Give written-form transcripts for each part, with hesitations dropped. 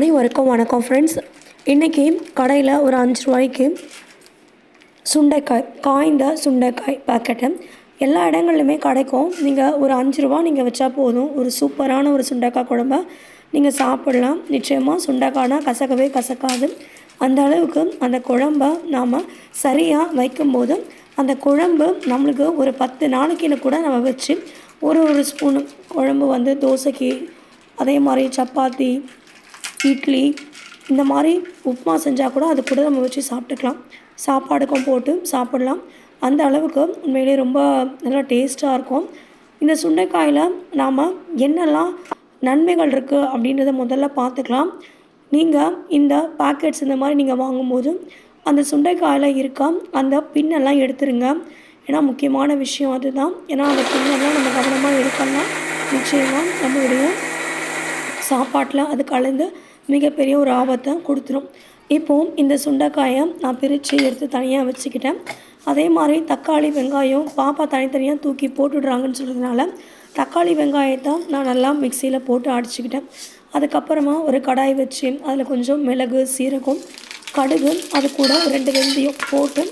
அனைவருக்கும் வணக்கம் ஃப்ரெண்ட்ஸ். இன்றைக்கி கடையில் ஒரு 5 ரூபாய்க்கு சுண்டைக்காய், காய்ந்த சுண்டைக்காய் பாக்கெட்டு எல்லா இடங்கள்லையுமே கிடைக்கும். நீங்கள் ஒரு 5 ரூபா நீங்கள் வச்சா போதும், ஒரு சூப்பரான ஒரு சுண்டைக்காய் குழம்ப நீங்கள் சாப்பிடலாம். நிச்சயமாக சுண்டைக்காய்னா கசக்கவே கசக்காது. அந்த அளவுக்கு அந்த குழம்ப நாம் சரியாக வைக்கும்போது அந்த குழம்பு நம்மளுக்கு ஒரு 10 நாளைக்குன்னு கூட நம்ம வச்சு ஒரு ஸ்பூனு குழம்பு தோசைக்கு, அதே மாதிரி சப்பாத்தி, இட்லி, இந்த மாதிரி உப்புமா செஞ்சால் கூட அது கூட நம்ம வச்சு சாப்பிட்டுக்கலாம். சாப்பாடுக்கும் போட்டு சாப்பிட்லாம். அந்த அளவுக்கு உண்மையிலே ரொம்ப நல்லா டேஸ்ட்டாக இருக்கும். இந்த சுண்டைக்காயில் நாம் என்னெல்லாம் நன்மைகள் இருக்குது அப்படின்றத முதல்ல பார்த்துக்கலாம். நீங்கள் இந்த பேக்கெட்ஸ் இந்த மாதிரி நீங்கள் வாங்கும்போது அந்த சுண்டைக்காயில் இருக்க அந்த பின்னெல்லாம் எடுத்துருங்க. ஏன்னா முக்கியமான விஷயம் அதுதான். ஏன்னா அந்த பின்னெல்லாம் நம்ம கவனமாக எடுக்கலாம். நிச்சயமாக நம்மளுடைய சாப்பாட்டில் அது கலந்து மிகப்பெரிய ஒரு ஆபத்தை கொடுத்துரும். இப்போது இந்த சுண்டைக்காயை நான் பிரித்து எடுத்து தனியாக வச்சுக்கிட்டேன். அதே மாதிரி தக்காளி, வெங்காயம் பாப்பா தனித்தனியாக தூக்கி போட்டுடுறாங்கன்னு சொல்கிறதுனால தக்காளி, வெங்காயத்தை நான் நல்லா மிக்சியில் போட்டு அடிச்சுக்கிட்டேன். அதுக்கப்புறமா ஒரு கடாய் வச்சு அதில் கொஞ்சம் மிளகு, சீரகம், கடுகு, அது கூட 2 வெந்தயம் போட்டு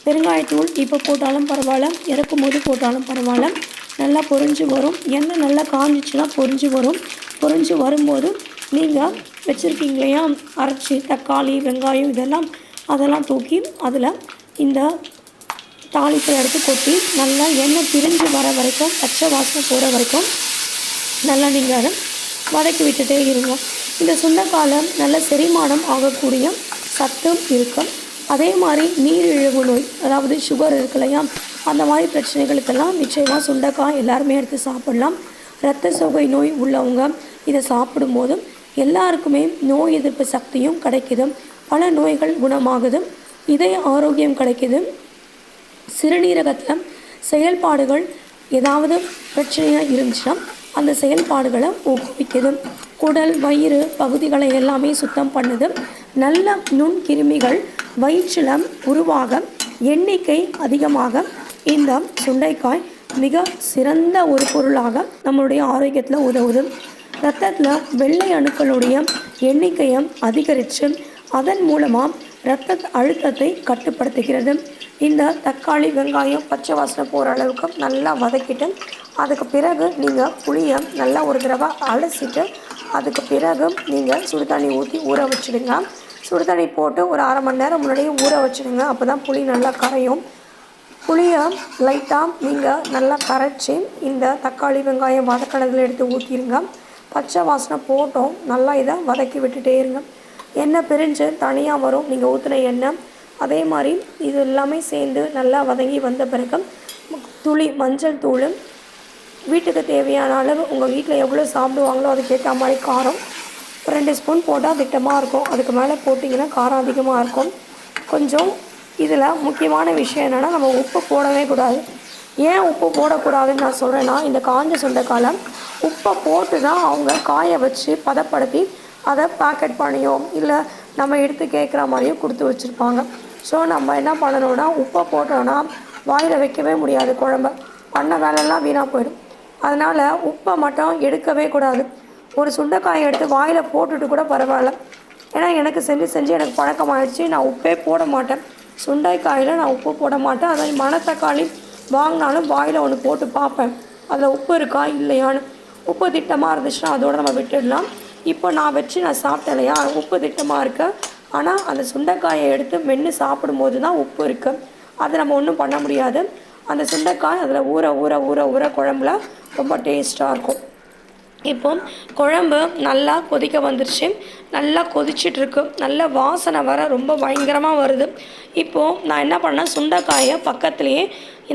பெருங்காயத்தூள் இப்போ போட்டாலும் பரவாயில்ல, இறக்கும் போது போட்டாலும் பரவாயில்ல, நல்லா பொரிஞ்சு வரும். எண்ணெய் நல்லா காஞ்சிச்சுன்னா பொரிஞ்சு வரும். பொரிஞ்சு வரும்போது நீங்கள் வச்சுருக்கீங்க இல்லையா அரைச்சி தக்காளி, வெங்காயம் அதெல்லாம் தூக்கி அதில் இந்த தாளிப்பை எடுத்து கொட்டி நல்லா எண்ணெய் பிரிஞ்சு வர வரைக்கும், பச்சை வாசனை போகிற வரைக்கும் நல்லா நீங்கள் அதை வதக்கி விட்டுட்டே இருங்க. இந்த சுண்டைக்காயில் நல்ல செரிமானம் ஆகக்கூடிய சத்தும் இருக்கும். அதே மாதிரி நீரிழிவு நோய், அதாவது சுகர் இருக்கு இல்லையா, அந்த மாதிரி பிரச்சனைகளுக்கெல்லாம் நிச்சயமாக சுண்டைக்காய் எல்லாருமே எடுத்து சாப்பிடலாம். இரத்த சோகை நோய் உள்ளவங்க இதை சாப்பிடும்போது எல்லாருக்குமே நோய் எதிர்ப்பு சக்தியும் கிடைக்குது, பல நோய்கள் குணமாகுது, இதய ஆரோக்கியம் கிடைக்குது. சிறுநீரகத்தில் செயல்பாடுகள் ஏதாவது பிரச்சனையாக இருந்துச்சுன்னா அந்த செயல்பாடுகளை ஊக்குவிக்குது. குடல், வயிறு பகுதிகளை எல்லாமே சுத்தம் பண்ணுது. நல்ல நுண்கிருமிகள் வயிற்றில் உருவாக எண்ணிக்கை அதிகமாக இந்த சுண்டைக்காய் மிக சிறந்த ஒரு பொருளாக நம்மளுடைய ஆரோக்கியத்தில் உதவுது. இரத்தத்தில் வெள்ளை அணுக்களுடைய எண்ணிக்கையை அதிகரித்து அதன் மூலமாக இரத்த அழுத்தத்தை கட்டுப்படுத்துகிறது. இந்த தக்காளி, வெங்காயம் பச்சை வாசனை போகிற அளவுக்கு நல்லா வதக்கிட்டு அதுக்கு பிறகு நீங்கள் புளியை நல்லா ஒரு தடவை அலசிட்டு அதுக்கு பிறகு நீங்கள் சுடுதண்ணி ஊற்றி ஊற வச்சுடுங்க. சுடுதண்ணி போட்டு ஒரு அரை மணி நேரம் முன்னாடியே ஊற வச்சுடுங்க. அப்போ தான் புளி நல்லா கரையும். புளியை லைட்டாக நீங்கள் நல்லா கரைச்சி இந்த தக்காளி, வெங்காயம் வதக்கினதில் எடுத்து ஊற்றிடுங்க. பச்சை வாசனை போட்டோம் நல்லா இதை வதக்கி விட்டுட்டே இருங்க. எண்ணெய் பிரிஞ்சு தனியாக வரும் நீங்கள் ஊற்றின எண்ணெய். அதே மாதிரி இது எல்லாமே சேர்ந்து நல்லா வதங்கி வந்த பிறகு துளி மஞ்சள் தூள், வீட்டுக்கு தேவையான அளவு உங்கள் வீட்டில் எவ்வளோ சாப்பிடுவாங்களோ அதுக்கேற்ற மாதிரி காரம் 2 ஸ்பூன் போட்டால் திட்டமாக இருக்கும். அதுக்கு மேலே போட்டிங்கன்னா காரம் அதிகமாக இருக்கும். கொஞ்சம் இதில் முக்கியமான விஷயம் என்னென்னா, நம்ம உப்பு போடவே கூடாது. ஏன் உப்பு போடக்கூடாதுன்னு நான் சொல்கிறேன்னா, இந்த காஞ்ச சுண்டைக்காயில் உப்பை போட்டு தான் அவங்க காய வச்சு பதப்படுத்தி அதை பேக்கெட் பண்ணியோ இல்லை நம்ம எடுத்து கேட்குற மாதிரியோ கொடுத்து வச்சுருப்பாங்க. ஸோ நம்ம என்ன பண்ணணும்னா, உப்பை போட்டோன்னா வாயில் வைக்கவே முடியாது, குழம்ப பண்ண வேலைலாம் வீணாக போயிடும். அதனால் உப்பை மட்டும் எடுக்கவே கூடாது. ஒரு சுண்டைக்காயை எடுத்து வாயில் போட்டுட்டு கூட பரவாயில்ல. ஏன்னா எனக்கு செஞ்சு எனக்கு பழக்கமாகிடுச்சு. நான் உப்பே போட மாட்டேன். சுண்டைக்காயில் நான் உப்பு போட மாட்டேன். அதே மணத்தக்காளி வாங்கினாலும் வாயில் ஒன்று போட்டு பார்ப்பேன், அதில் உப்பு இருக்கா இல்லையான்னு. உப்பு திட்டமாக இருந்துச்சுன்னா அதோடு நம்ம விட்டுடலாம். இப்போ நான் வச்சு நான் சாப்பிட்டேன் இல்லையா, உப்பு திட்டமாக இருக்கு. ஆனால் அந்த சுண்டைக்காயை எடுத்து மென்று சாப்பிடும்போது தான் உப்பு இருக்குது. அதை நம்ம ஒன்றும் பண்ண முடியாது. அந்த சுண்டைக்காய் அதில் ஊற ஊற ஊற ஊற குழம்புல ரொம்ப டேஸ்ட்டாக இருக்கும். இப்போ குழம்பு நல்லா கொதிக்க வந்துருச்சு. நல்லா கொதிச்சிட்ருக்கு. நல்ல வாசனை வர ரொம்ப பயங்கரமாக வருது. இப்போது நான் என்ன பண்ணேன், சுண்டைக்காயை பக்கத்துலேயே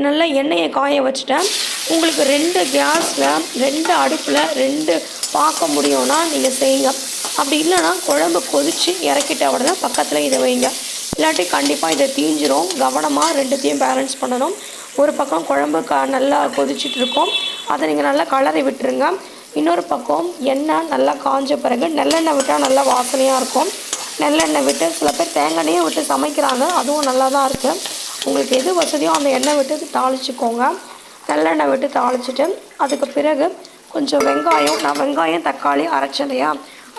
நல்லா எண்ணெயை காய வச்சுட்டேன். உங்களுக்கு 2 கேஸில் 2 அடுப்பில் 2 பார்க்க முடியும்னா நீங்கள் செய்யுங்க. அப்படி இல்லைன்னா குழம்பு கொதித்து இறக்கிட்ட உடனே பக்கத்தில் இதை வைங்க. இல்லாட்டி கண்டிப்பாக இதை தீஞ்சிரும். கவனமாக 2த்தையும் பேலன்ஸ் பண்ணணும். ஒரு பக்கம் குழம்பு நல்லா கொதிச்சிட்ருக்கோம், அதை நீங்கள் நல்லா கலரி விட்டுருங்க. இன்னொரு பக்கம் எண்ணெய் நல்லா காஞ்ச பிறகு நல்லெண்ணெய் விட்டால் நல்லா வாசனையாக இருக்கும். நல்லெண்ணெய் விட்டு சில பேர் தேங்காய்னையும் விட்டு சமைக்கிறாங்க, அதுவும் நல்லா தான் இருக்குது. உங்களுக்கு எது வசதியோ அந்த எண்ணெய் விட்டு தாளிச்சிக்கோங்க. நல்லெண்ணெய் விட்டு தாளிச்சிட்டு அதுக்கு பிறகு கொஞ்சம் வெங்காயம், நான் வெங்காயம் தக்காளி அரைச்சேன் இல்லையா,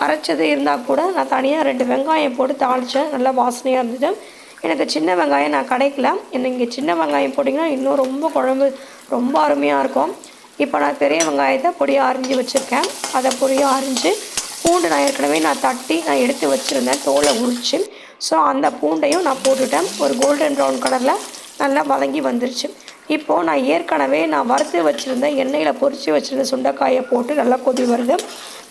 அரைச்சது இருந்தால் கூட நான் தனியாக 2 வெங்காயம் போட்டு தாளித்தேன். நல்லா வாசனையாக இருந்தது. எனக்கு சின்ன வெங்காயம் நான் கிடைக்கல. இங்கே சின்ன வெங்காயம் போட்டிங்கன்னா இன்னும் ரொம்ப குழம்பு ரொம்ப அருமையாக இருக்கும். இப்போ நான் பெரிய வெங்காயத்தை பொடியாக அரிஞ்சு வச்சுருக்கேன். அதை பொடியாக அரிஞ்சு பூண்டு நான் ஏற்கனவே தட்டி எடுத்து வச்சுருந்தேன் தோலை உரித்து. ஸோ அந்த பூண்டையும் நான் போட்டுட்டேன். ஒரு கோல்டன் ப்ரௌன் கலரில் நல்லா வதங்கி வந்துருச்சு. இப்போது நான் ஏற்கனவே வறுத்து வச்சுருந்தேன், எண்ணெயில் பொரித்து வச்சுருந்த சுண்டைக்காயை போட்டு நல்லா கொதி வருது.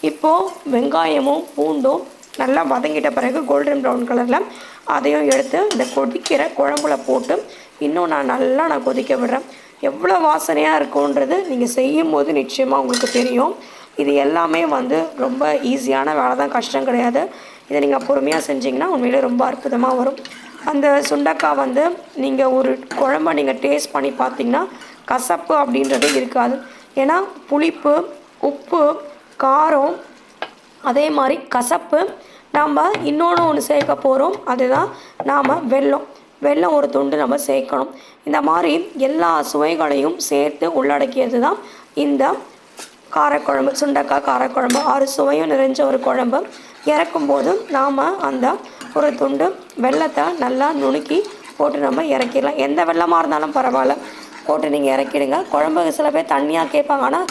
இப்போது வெங்காயமும் பூண்டும் நல்லா வதங்கிட்ட பிறகு கோல்டன் ப்ரௌன் கலரில் அதையும் எடுத்து இந்த கொதிக்கிற குழம்புல போட்டு இன்னும் நான் கொதிக்க விடுறேன். எவ்வளோ வாசனையாக இருக்குன்றது நீங்கள் செய்யும் போது நிச்சயமாக உங்களுக்கு தெரியும். இது எல்லாமே ரொம்ப ஈஸியான வேலை தான், கஷ்டம் கிடையாது. இதை நீங்கள் பொறுமையாக செஞ்சிங்கன்னா உண்மையிலே ரொம்ப அற்புதமாக வரும். அந்த சுண்டைக்காய் நீங்கள் ஒரு குழம்ப நீங்கள் டேஸ்ட் பண்ணி பார்த்தீங்கன்னா கசப்பு அப்படின்றது இருக்காது. ஏன்னா புளிப்பு, உப்பு, காரம், அதே மாதிரி கசப்பு. நாம் இன்னொன்று சேர்க்க போகிறோம், அதுதான் வெல்லம் ஒரு துண்டு நம்ம சேர்க்கணும். இந்த மாதிரி எல்லா சுவைகளையும் சேர்த்து உள்ளடக்கியது தான் இந்த காரக்குழம்பு, சுண்டைக்காய் காரக்குழம்பு. 6 சுவையும் நிறைஞ்ச ஒரு குழம்பு. இறக்கும்போது நாம் அந்த ஒரு துண்டு வெல்லத்தை நல்லா நுணுக்கி போட்டு நம்ம இறக்கிடலாம். எந்த வெல்லமாக இருந்தாலும் பரவாயில்ல, போட்டு நீங்கள் இறக்கிடுங்க. குழம்பு சில பேர் தண்ணியாக கேட்பாங்க. ஆனால்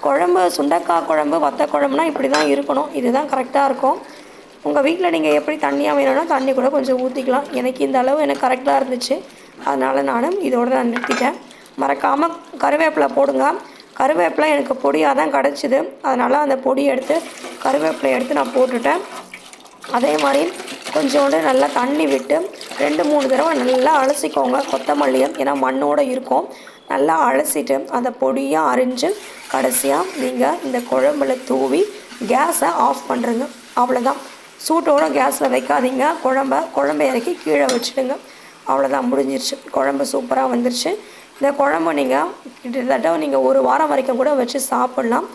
குழம்பு, சுண்டைக்காய் குழம்பு, வத்த குழம்புனா இப்படி தான் இருக்கணும். இதுதான் கரெக்டாக இருக்கும். உங்கள் வீட்டில் நீங்கள் எப்படி தண்ணியாக வேணும்னா தண்ணி கூட கொஞ்சம் ஊற்றிக்கலாம். எனக்கு இந்த அளவு எனக்கு கரெக்டாக இருந்துச்சு, அதனால் நான் இதோடு நான் நிறுத்திட்டேன். மறக்காமல் கருவேப்பிலை போடுங்க. கருவேப்பிலை எனக்கு பொடியாக தான் கிடச்சிது, அதனால் அந்த பொடியை எடுத்து கருவேப்பிலை எடுத்து நான் போட்டுட்டேன். அதே மாதிரி கொஞ்சோண்டு நல்லா தண்ணி விட்டு 2-3 தடவை நல்லா அலசிக்கோங்க கொத்தமல்லியும், ஏன்னா மண்ணோடு இருக்கும். நல்லா அலசிட்டு அந்த பொடியாக அரிஞ்சு கடைசியாக நீங்கள் இந்த குழம்புல தூவி கேஸை ஆஃப் பண்ணுறங்க. அவ்வளோதான். சூட்டோடு கேஸில் வைக்காதீங்க. குழம்பை இறக்கி கீழே வச்சுடுங்க. அவ்வளோதான், முடிஞ்சிருச்சு. குழம்பு சூப்பராக வந்துருச்சு. இந்த குழம்பு நீங்கள் கிட்டத்தட்ட நீங்கள் 1 வாரம் வரைக்கும் கூட வச்சு சாப்பிட்லாம்.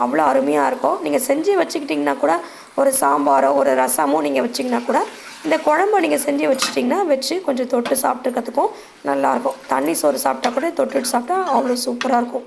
அவ்வளோ அருமையாக இருக்கும். நீங்கள் செஞ்சு வச்சுக்கிட்டிங்கன்னா கூட ஒரு சாம்பாரோ ஒரு ரசமோ நீங்கள் வச்சிங்கன்னா கூட இந்த குழம்பு நீங்கள் செஞ்சு வச்சுட்டிங்கன்னா வச்சு கொஞ்சம் தொட்டு சாப்பிட்டுக்கிறதுக்கும் நல்லாயிருக்கும். தண்ணி சோறு சாப்பிட்டா கூட தொட்டுட்டு சாப்பிட்டா அவ்வளோ சூப்பராக இருக்கும்.